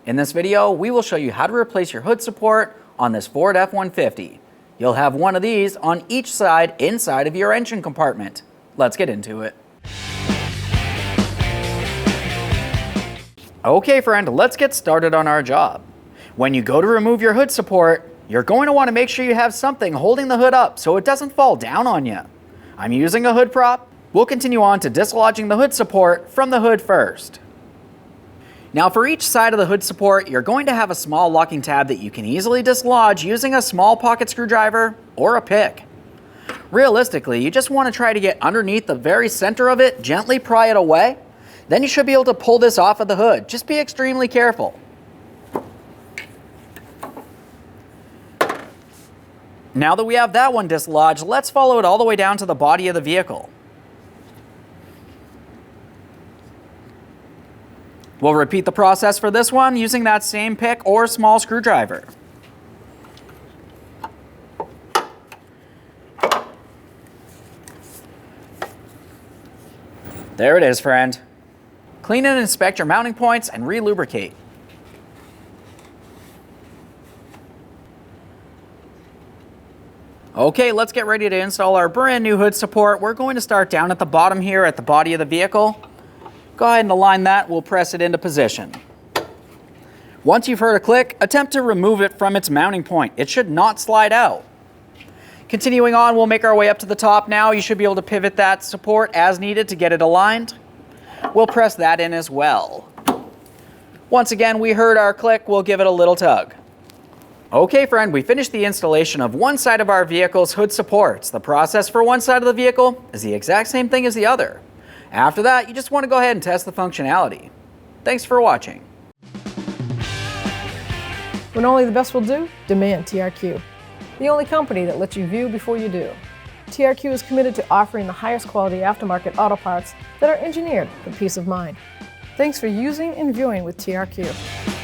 In this video, we will show you how to replace your hood support on this Ford F-150. You'll have one of these on each side inside of your engine compartment. Let's get into it. Okay friend, let's get started on our job. When you go to remove your hood support, you're going to want to make sure you have something holding the hood up so it doesn't fall down on you. I'm using a hood prop. We'll continue on to dislodging the hood support from the hood first. Now for each side of the hood support, you're going to have a small locking tab that you can easily dislodge using a small pocket screwdriver or a pick. Realistically, you just want to try to get underneath the very center of it, gently pry it away. Then you should be able to pull this off of the hood. Just be extremely careful. Now that we have that one dislodged, let's follow it all the way down to the body of the vehicle. We'll repeat the process for this one using that same pick or small screwdriver. There it is, friend. Clean and inspect your mounting points and re-lubricate. Okay, let's get ready to install our brand new hood support. We're going to start down at the bottom here at the body of the vehicle. Go ahead and align that. We'll press it into position. Once you've heard a click, attempt to remove it from its mounting point. It should not slide out. Continuing on, we'll make our way up to the top now. You should be able to pivot that support as needed to get it aligned. We'll press that in as well. Once again, we heard our click. We'll give it a little tug. Okay, friend, we finished the installation of one side of our vehicle's hood supports. The process for one side of the vehicle is the exact same thing as the other. After that, you just want to go ahead and test the functionality. Thanks for watching. When only the best will do, demand TRQ. The only company that lets you view before you do. TRQ is committed to offering the highest quality aftermarket auto parts that are engineered for peace of mind. Thanks for using and viewing with TRQ.